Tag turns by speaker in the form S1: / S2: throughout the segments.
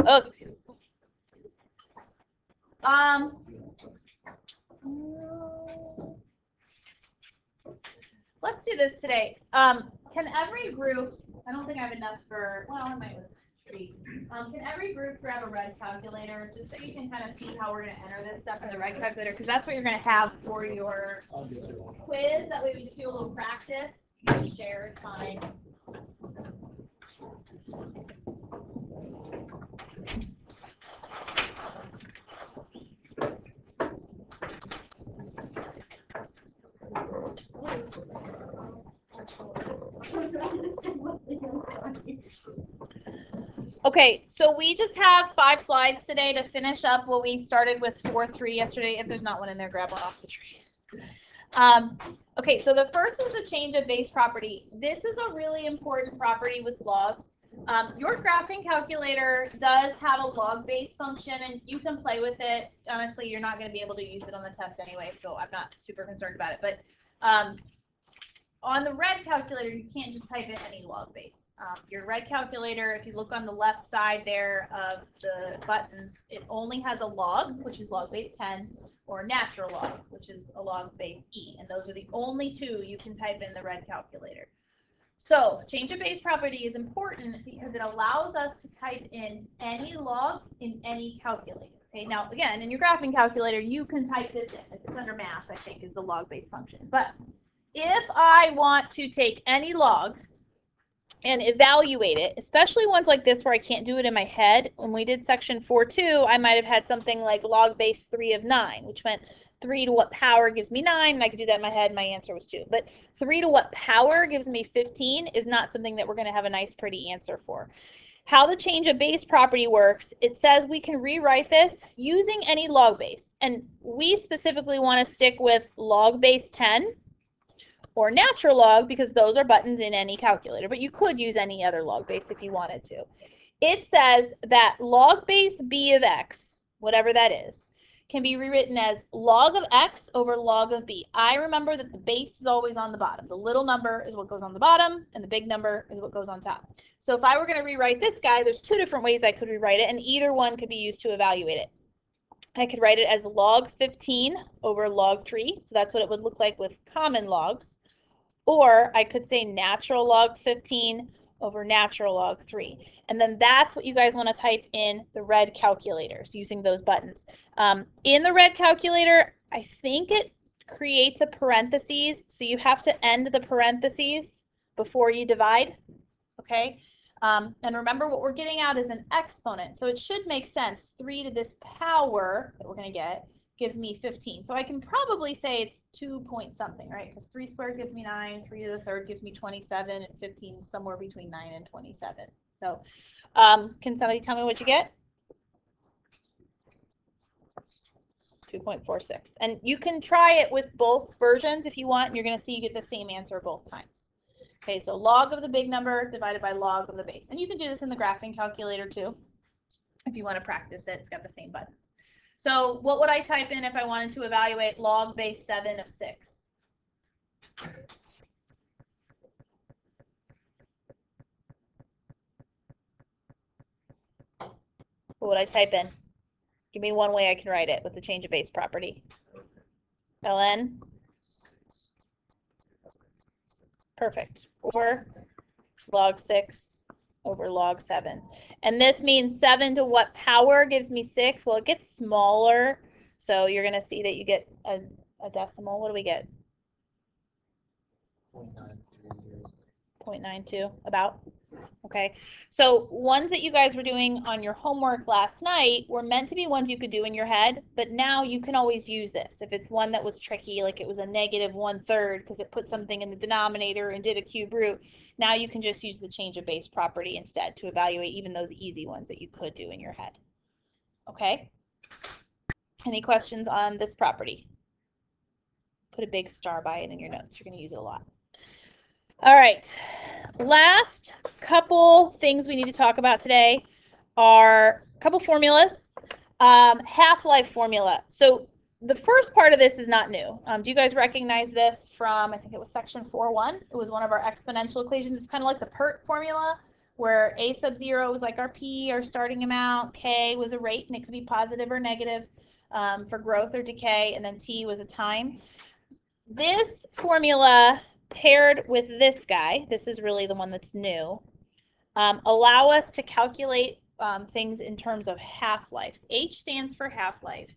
S1: Okay. Let's do this today. Can every group, I don't think I have enough for, well, I might with tree. Can every group grab a red calculator just so you can kind of see how we're going to enter this stuff in the red calculator? Because that's what you're going to have for your quiz. That way we can do a little practice. You can share is fine. Okay, so we just have 5 slides today to finish up what we started with 4.3 yesterday. If there's not one in there, grab one off the tree. Okay, so the first is the change of base property. This is a really important property with logs. Your graphing calculator does have a log base function, and you can play with it. Honestly, you're not going to be able to use it on the test anyway, so I'm not super concerned about it. But on the red calculator, you can't just type in any log base. Your red calculator, if you look on the left side there of the buttons, it only has a log, which is log base 10, or natural log, which is a log base E. And those are the only two you can type in the red calculator. So change of base property is important because it allows us to type in any log in any calculator. Okay, now again, in your graphing calculator, you can type this in. It's under math, I think, is the log base function. But if I want to take any log and evaluate it, especially ones like this where I can't do it in my head. When we did section 4.2, I might have had something like log base 3 of 9, which meant 3 to what power gives me 9, and I could do that in my head, and my answer was 2. But 3 to what power gives me 15 is not something that we're going to have a nice, pretty answer for. How the change of base property works, it says we can rewrite this using any log base. And we specifically want to stick with log base 10. Or natural log, because those are buttons in any calculator, but you could use any other log base if you wanted to. It says that log base b of x, whatever that is, can be rewritten as log of x over log of b. I remember that the base is always on the bottom. The little number is what goes on the bottom, and the big number is what goes on top. So if I were going to rewrite this guy, there's 2 different ways I could rewrite it, and either one could be used to evaluate it. I could write it as log 15 over log 3, so that's what it would look like with common logs. Or I could say natural log 15 over natural log 3. And then that's what you guys want to type in the red calculators using those buttons. In the red calculator, I think it creates a parentheses, so you have to end the parentheses before you divide. Okay? And remember, what we're getting out is an exponent, so it should make sense. 3 to this power that we're going to get gives me 15. So I can probably say it's 2 point something, right? Because 3 squared gives me 9, 3 to the third gives me 27, and 15 is somewhere between 9 and 27. So can somebody tell me what you get? 2.46. And you can try it with both versions if you want, and you're going to see you get the same answer both times. Okay, so log of the big number divided by log of the base. And you can do this in the graphing calculator too, if you want to practice it. It's got the same buttons. So what would I type in if I wanted to evaluate log base 7 of 6? What would I type in? Give me one way I can write it with the change of base property. ln? Perfect. Or log 6 over log 7. And this means 7 to what power gives me 6? Well, it gets smaller, so you're going to see that you get a decimal. What do we get? 0.92, about. Okay, so ones that you guys were doing on your homework last night were meant to be ones you could do in your head, but now you can always use this. If it's one that was tricky, like it was a negative 1/3 because it put something in the denominator and did a cube root, now you can just use the change of base property instead to evaluate even those easy ones that you could do in your head. Okay? Any questions on this property? Put a big star by it in your notes. You're going to use it a lot. All right, last couple things we need to talk about today are a couple formulas. Half-life formula. So the first part of this is not new. Do you guys recognize this from, I think it was section 4.1? It was one of our exponential equations. It's kind of like the PERT formula, where a sub 0 was like our P, our starting amount, K was a rate, and it could be positive or negative for growth or decay, and then T was a time. This formula paired with this guy, this is really the one that's new, allow us to calculate things in terms of half-lives. H stands for half-life.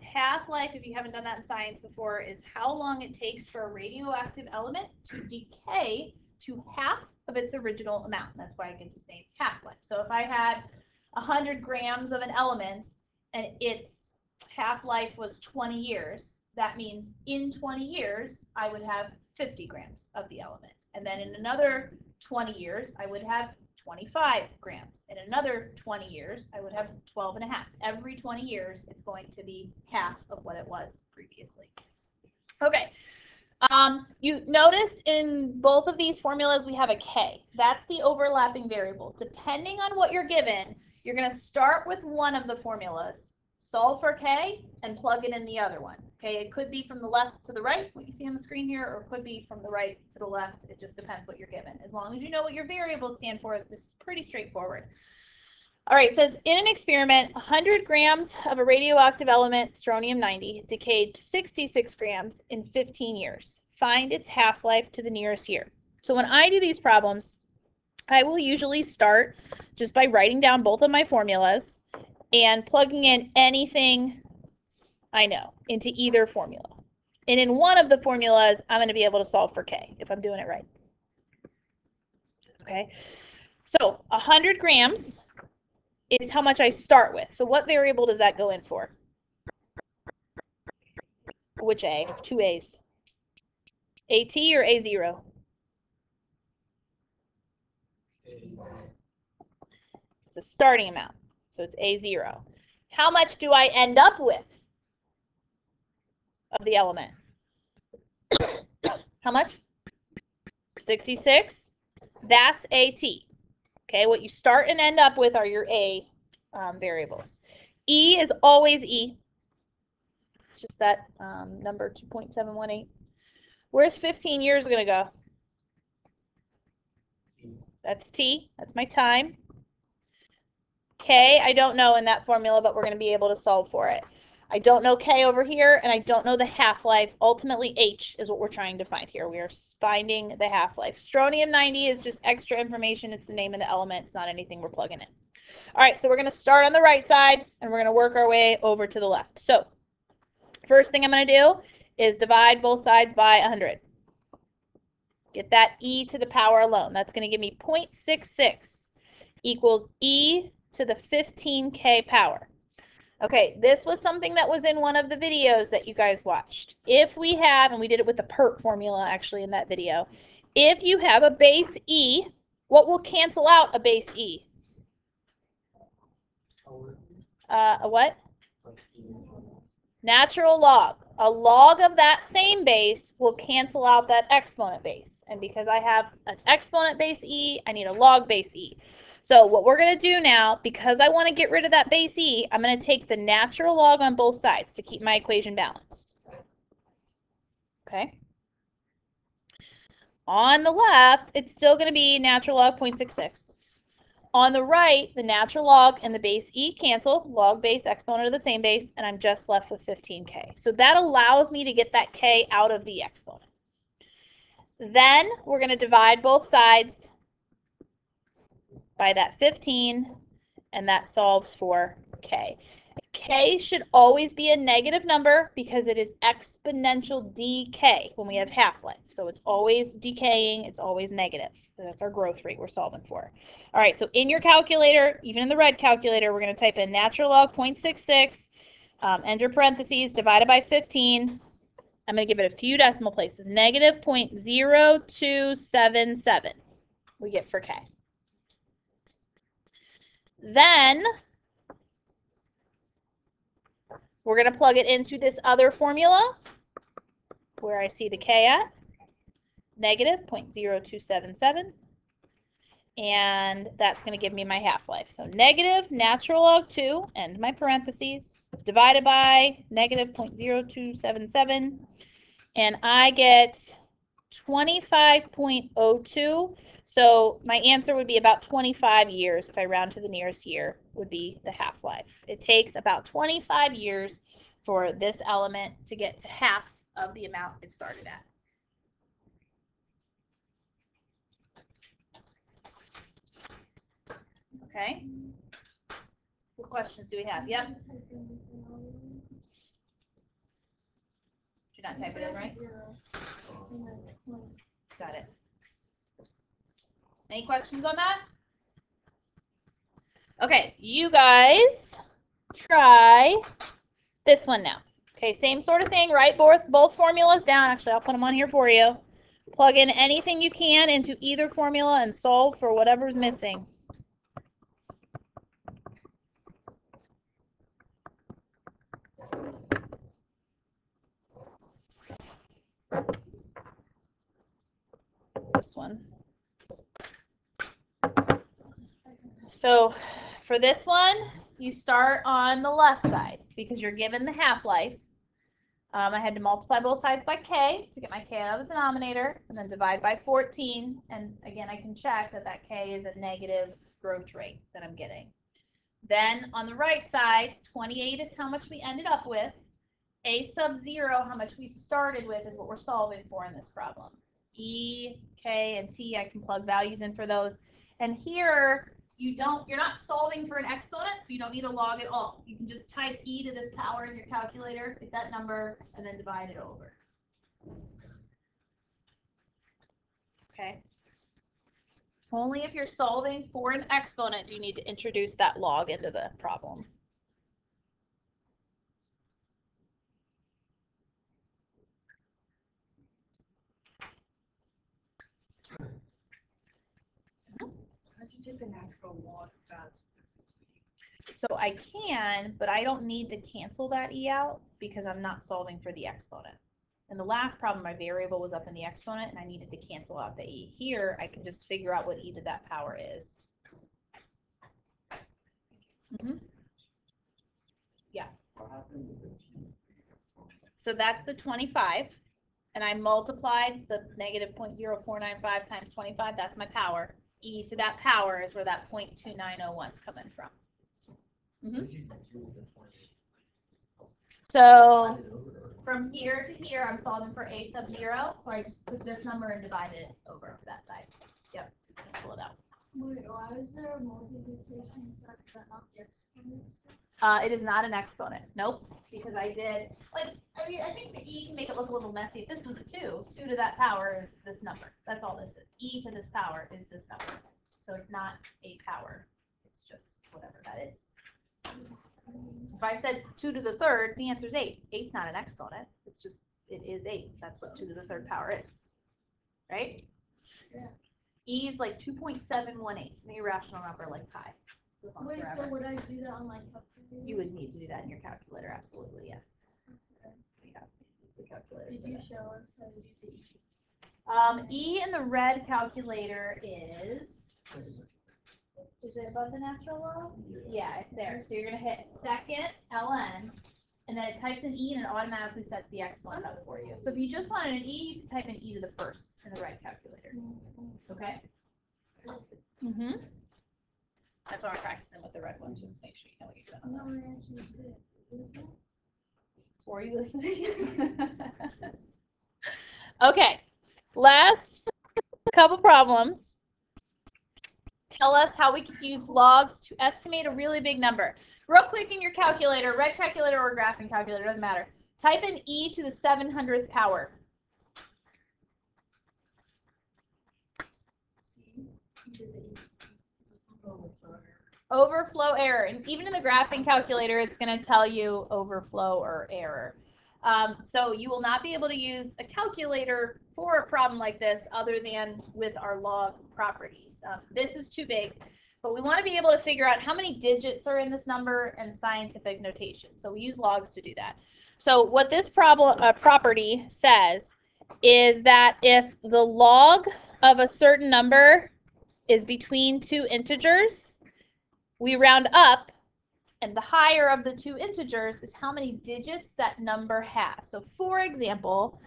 S1: Half-life, if you haven't done that in science before, is how long it takes for a radioactive element to decay to half of its original amount. That's why it gets its name half-life. So if I had 100 grams of an element and its half-life was 20 years, that means in 20 years, I would have 50 grams of the element. And then in another 20 years, I would have 25 grams. In another 20 years, I would have 12 and a half. Every 20 years, it's going to be half of what it was previously. Okay. You notice in both of these formulas, we have a K. That's the overlapping variable. Depending on what you're given, you're going to start with one of the formulas, solve for K, and plug it in the other one. Okay, it could be from the left to the right, what you see on the screen here, or it could be from the right to the left. It just depends what you're given. As long as you know what your variables stand for, this is pretty straightforward. All right, it says in an experiment, 100 grams of a radioactive element, strontium-90, decayed to 66 grams in 15 years. Find its half-life to the nearest year. So when I do these problems, I will usually start just by writing down both of my formulas and plugging in anything I know into either formula. And in one of the formulas, I'm going to be able to solve for K if I'm doing it right. Okay, so 100 grams is how much I start with. So what variable does that go in for? Which A? Two A's. AT or A0? It's a starting amount, so it's A0. How much do I end up with of the element? How much? 66. That's AT. Okay, what you start and end up with are your A variables. E is always E. It's just that number 2.718. Where's 15 years going to go? That's T. That's my time. K, I don't know in that formula, but we're going to be able to solve for it. I don't know K over here, and I don't know the half-life. Ultimately, H is what we're trying to find here. We are finding the half-life. Strontium-90 is just extra information. It's the name of the element. It's not anything we're plugging in. All right, so we're going to start on the right side, and we're going to work our way over to the left. So first thing I'm going to do is divide both sides by 100. Get that E to the power alone. That's going to give me 0.66 equals E to the 15K power. Okay, this was something that was in one of the videos that you guys watched. If we have, and we did it with the PERT formula actually in that video, if you have a base E, what will cancel out a base E? A what? Natural log. A log of that same base will cancel out that exponent base. And because I have an exponent base E, I need a log base E. So what we're going to do now, because I want to get rid of that base E, I'm going to take the natural log on both sides to keep my equation balanced. Okay. On the left, it's still going to be natural log 0.66. On the right, the natural log and the base E cancel. Log base, exponent of the same base, and I'm just left with 15K. So that allows me to get that K out of the exponent. Then we're going to divide both sides by that 15, and that solves for K. K should always be a negative number because it is exponential decay when we have half-life. So it's always decaying, it's always negative. That's our growth rate we're solving for. All right, so in your calculator, even in the red calculator, we're going to type in natural log 0.66, enter parentheses, divided by 15. I'm going to give it a few decimal places, negative 0.0277 we get for K. Then we're going to plug it into this other formula where I see the K at, negative 0.0277, and that's going to give me my half-life. So negative natural log 2, end my parentheses, divided by negative 0.0277, and I get 25.02. So my answer would be about 25 years, if I round to the nearest year, would be the half-life. It takes about 25 years for this element to get to half of the amount it started at. Okay. What questions do we have? Yep. Did you not type it in right? Got it. Any questions on that? Okay, you guys try this one now. Okay, same sort of thing. Write both formulas down. Actually, I'll put them on here for you. Plug in anything you can into either formula and solve for whatever's missing. This one. So for this one, you start on the left side because you're given the half-life. I had to multiply both sides by k to get my k out of the denominator, and then divide by 14. And again, I can check that that k is a negative growth rate that I'm getting. Then on the right side, 28 is how much we ended up with. A sub 0, how much we started with, is what we're solving for in this problem. E, k, and t, I can plug values in for those. And here, you're not solving for an exponent, so you don't need a log at all. You can just type e to this power in your calculator, get that number, and then divide it over. Okay. Only if you're solving for an exponent do you need to introduce that log into the problem.
S2: How did you take the natural log of that?
S1: So I can, but I don't need to cancel that e out because I'm not solving for the exponent. In the last problem, my variable was up in the exponent, and I needed to cancel out the e. Here, I can just figure out what e to that power is. Yeah. So that's the 25, and I multiplied the negative 0.0495 times 25. That's my power. E to that power is where that 0.2901 is coming from. So from here to here, I'm solving for a sub 0, so I just put this number and divided it over to that side. Yep, cancel it out.
S3: Wait, why is there a multiplication step but not the exponent step?
S1: It is not an exponent. Nope, because I did, like, I mean, I think the e can make it look a little messy. If this was a 2, 2 to that power is this number. That's all this is. E to this power is this number. So it's not a power. It's just whatever that is. If I said 2 to the third, the answer is 8. 8's not an exponent. It's just, it is 8. That's what 2 to the third power is. Right?
S3: Yeah.
S1: E is like 2.718. It's an irrational number like pi.
S3: Wait, so would I do that on my calculator?
S1: You would need to do that in your calculator, absolutely, yes.
S3: Okay.
S1: Yeah, the calculator.
S3: Did you show us how to do the
S1: E in the red calculator is it above the natural log? Yeah, it's there. So you're going to hit second ln, and then it types in E, and it automatically sets the exponent up for you. So if you just wanted an E, you can type in E to the first in the red calculator. Okay? Mm-hmm. That's why I'm practicing with the red ones, just to make sure you know what you're doing.
S3: No, I actually did.
S1: Were you listening? Okay, last couple problems. Tell us how we can use logs to estimate a really big number. Real quick in your calculator, red calculator or graphing calculator, doesn't matter. Type in e to the 700th power. Overflow error. And even in the graphing calculator, it's going to tell you overflow or error. So you will not be able to use a calculator for a problem like this other than with our log properties. This is too big, but we want to be able to figure out how many digits are in this number and scientific notation. So we use logs to do that. So what this property says is that if the log of a certain number is between two integers, we round up, and the higher of the two integers is how many digits that number has. So for example,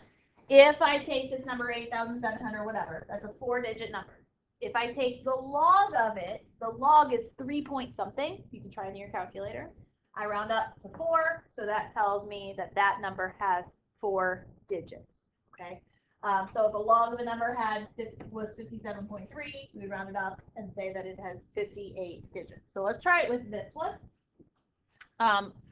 S1: if I take this number 8,700 whatever, that's a 4-digit number. If I take the log of it, the log is 3 point something. You can try it in your calculator. I round up to 4, so that tells me that that number has 4 digits. Okay. So if a log of a number was 57.3, we round it up and say that it has 58 digits. So let's try it with this one.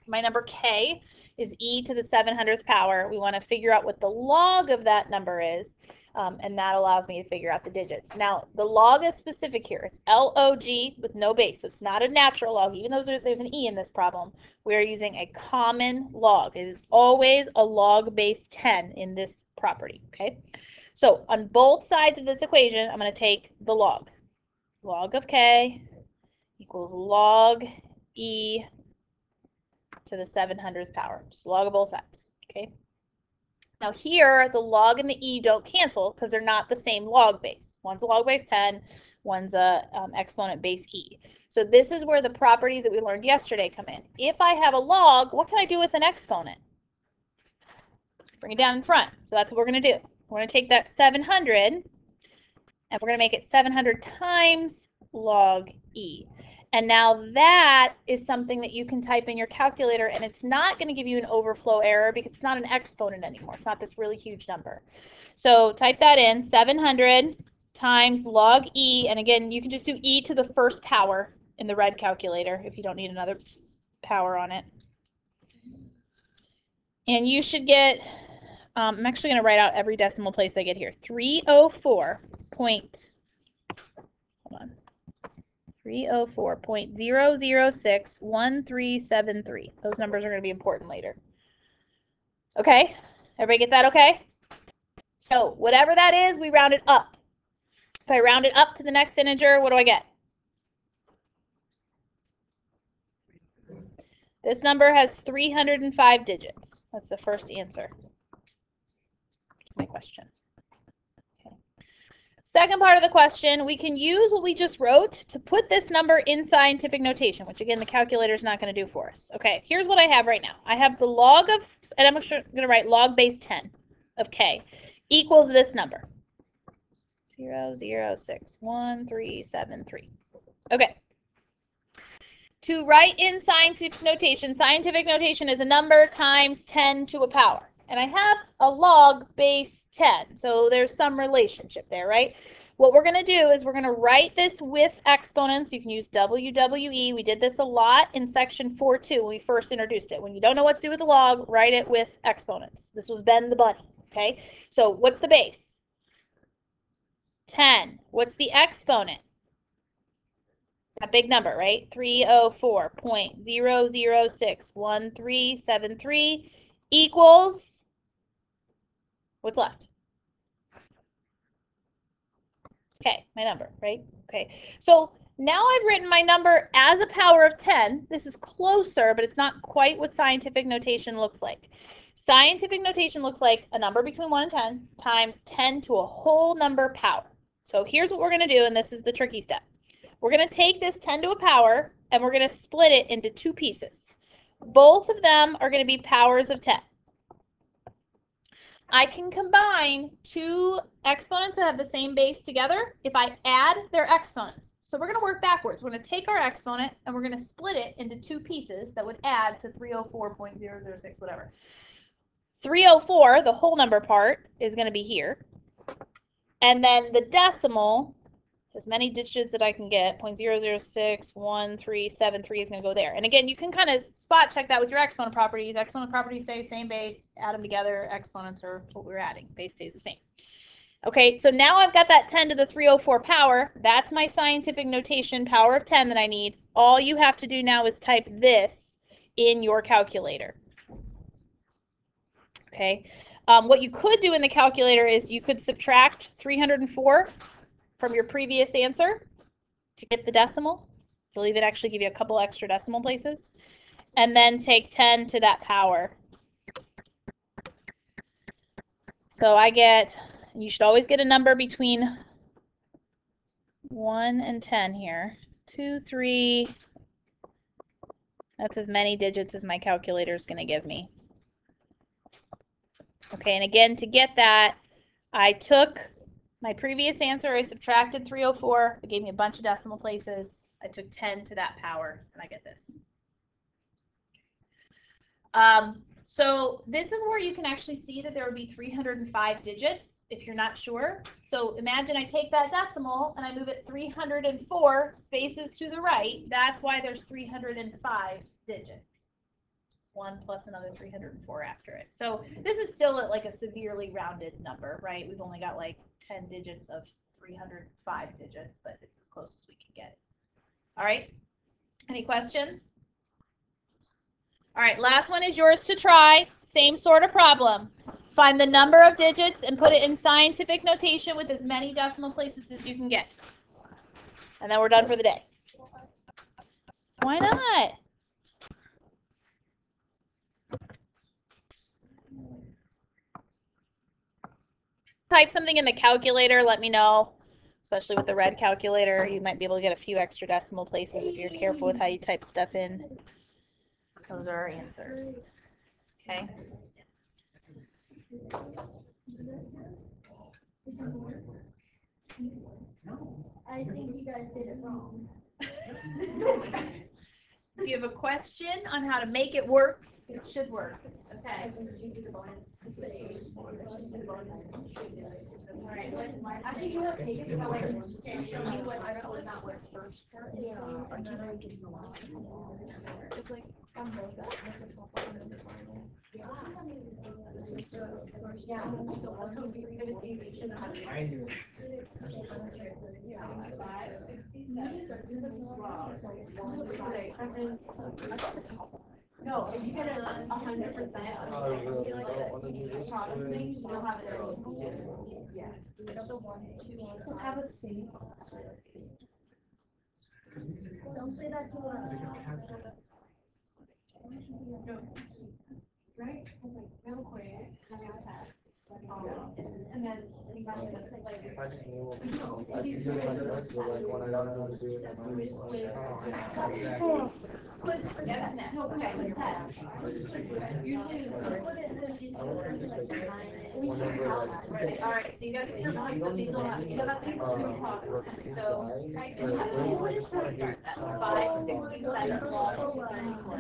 S1: My number k is e to the 700th power. We want to figure out what the log of that number is, and that allows me to figure out the digits. Now, the log is specific here. It's log with no base, so it's not a natural log. Even though there's an e in this problem, we're using a common log. It is always a log base 10 in this property, okay? So on both sides of this equation, I'm going to take the log. Log of k equals log e to the 700th power. Just log of both sides, okay? Now here, the log and the e don't cancel because they're not the same log base. One's a log base 10, one's a exponent base e. So this is where the properties that we learned yesterday come in. If I have a log, what can I do with an exponent? Bring it down in front. So that's what we're going to do. We're going to take that 700 and we're going to make it 700 times log e. And now that is something that you can type in your calculator, and it's not going to give you an overflow error because it's not an exponent anymore. It's not this really huge number. So type that in, 700 times log e, and again, you can just do e to the first power in the red calculator if you don't need another power on it. And you should get, I'm actually going to write out every decimal place I get here, 304 point, hold on. 304.0061373. Those numbers are going to be important later. Okay, everybody get that okay? So whatever that is, we round it up. If I round it up to the next integer, what do I get? This number has 305 digits. That's the first answer. My question. Second part of the question, we can use what we just wrote to put this number in scientific notation, which again, the calculator is not going to do for us. Okay, here's what I have right now. I have the log of, and I'm going to write log base 10 of k equals this number. 0.0061373. Okay. To write in scientific notation is a number times 10 to a power. And I have a log base 10, so there's some relationship there, right? What we're going to do is we're going to write this with exponents. You can use WWE. We did this a lot in section 4.2 when we first introduced it. When you don't know what to do with a log, write it with exponents. This was Ben the Bunny, okay? So what's the base? 10. What's the exponent? That big number, right? 304.0061373 equals, what's left? Okay, my number, right? Okay, so now I've written my number as a power of 10. This is closer, but it's not quite what scientific notation looks like. Scientific notation looks like a number between 1 and 10 times 10 to a whole number power. So here's what we're going to do, and this is the tricky step. We're going to take this 10 to a power, and we're going to split it into 2 pieces. Both of them are going to be powers of 10. I can combine 2 exponents that have the same base together if I add their exponents. So we're going to work backwards. We're going to take our exponent, and we're going to split it into 2 pieces that would add to 304.006, whatever. 304, the whole number part, is going to be here. And then the decimal, as many digits that I can get, 0.0061373 is going to go there. And again, you can kind of spot check that with your exponent properties. Exponent properties stay same base, add them together, exponents are what we're adding. Base stays the same. Okay, so now I've got that 10 to the 304 power. That's my scientific notation power of 10 that I need. All you have to do now is type this in your calculator. Okay, what you could do in the calculator is you could subtract 304 from your previous answer to get the decimal. It'll even actually give you a couple extra decimal places. And then take 10 to that power. So I get, you should always get a number between 1 and 10 here. 2, 3. That's as many digits as my calculator is going to give me. Okay, and again, to get that, I took My previous answer, I subtracted 304. It gave me a bunch of decimal places. I took 10 to that power, and I get this. So this is where you can actually see that there would be 305 digits if you're not sure. So imagine I take that decimal and I move it 304 spaces to the right. That's why there's 305 digits. 1 plus another 304 after it. So this is still at like a severely rounded number, right? We've only got like 10 digits of 305 digits, but it's as close as we can get. All right. Any questions? All right, last one is yours to try. Same sort of problem. Find the number of digits and put it in scientific notation with as many decimal places as you can get. And then we're done for the day. Why not? Type something in the calculator, let me know. Especially with the red calculator, you might be able to get a few extra decimal places if you're careful with how you type stuff in. Those are our answers. Okay.
S3: I think you guys did it wrong.
S1: Do you have a question on how to make it work? It should work. Okay. All right.
S2: Actually, you want to take it so that way you can show me what I don't know what first part is. Or can I give you the last one? It's like on both that. Yeah. No, if you get it 100%, you'll have it there. Yeah. Have a seat.
S3: Don't say that too loud.
S2: Right? Real quick, I got a text. And then
S4: If I just knew what you do it, so like when I don't know how to do it, I'm always like, oh,
S2: no, okay, with text. Usually it's just put it in.
S4: I was thinking just like whenever like
S2: All right, so you gotta put these on. You have at least 3 talks. So try to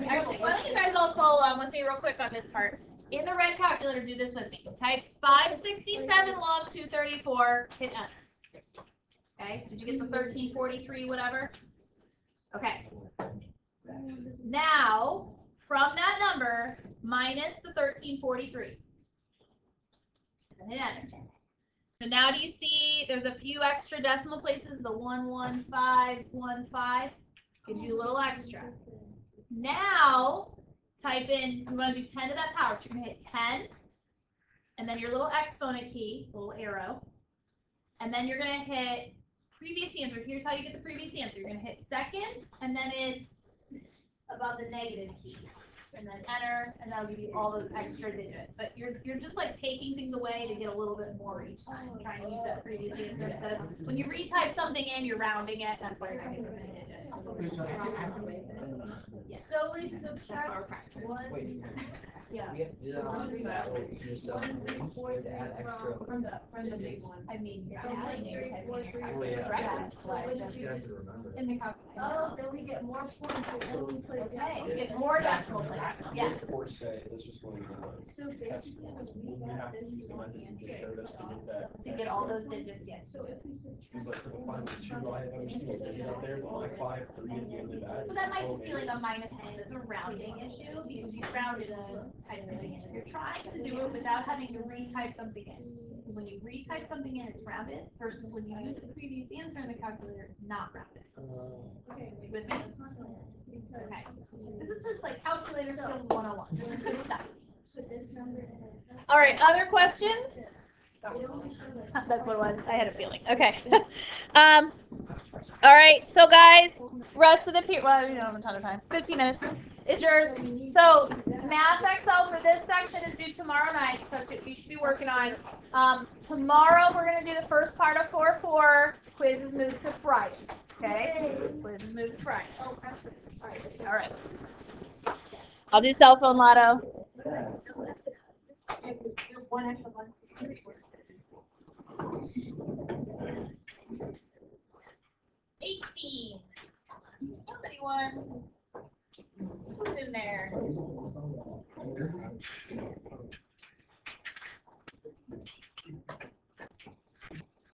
S1: Actually, why don't you guys all follow along with me real quick on this part? In the red calculator, do this with me. Type 567 log 234, hit enter. Okay, did you get the 1343, whatever? Okay. Now, from that number, minus the 1343. And hit enter. So now do you see there's a few extra decimal places, the 11515 gives you a little extra. Now, type in, you want to do 10 to that power, so you're going to hit 10, and then your little exponent key, little arrow, and then you're going to hit previous answer. Here's how you get the previous answer. You're going to hit second, and then it's above the negative key, and then enter, and that'll give you all those extra digits. But you're just like taking things away to get a little bit more each time, trying to use that previous answer instead of when you retype something in, you're rounding it. That's why you're not getting as many digits.
S3: So we subtract 1.
S1: Yeah.
S2: From the big one.
S1: I mean, you're
S3: Yeah.
S1: adding your type in your
S3: Yeah.
S1: calculator, correct?
S3: So what did you
S4: have to remember.
S2: In the calculator.
S3: Oh, then we get more points when we put it
S1: Okay,
S3: down.
S1: you get more decimal places. Yes.
S4: Say this was going on.
S3: So basically,
S4: We have to use the method you just showed us to get that.
S1: To get all those digits, yes.
S3: so if we
S4: It was
S3: subtract.
S4: like for the final two, I understood that up there, but like 5, 3 at the end of that.
S1: So that might just be like a minus 1. It's a rounding issue because you rounded to type something in. You're trying to do it without having to retype something in. Because when you retype something in, it's rounded versus when you use a previous answer in the calculator, it's not rounded.
S3: Okay,
S1: You with me? Okay. This is just like calculator skills 101. This is good stuff.
S3: put this number in.
S1: All right, other questions?
S3: It only showed us.
S1: That's what it was. I had a feeling. Okay. All right. So guys, rest of the period. Well, you don't have a ton of time. 15 minutes is yours. So Math Excel for this section is due tomorrow night. So that's what you should be working on. Tomorrow we're gonna do the first part of 4-4. Quiz is moved to Friday. Okay. Quiz is moved to Friday.
S3: Oh,
S1: All right. I'll do cell phone lotto.
S2: One extra one.
S1: 18. Somebody won. Who's in there?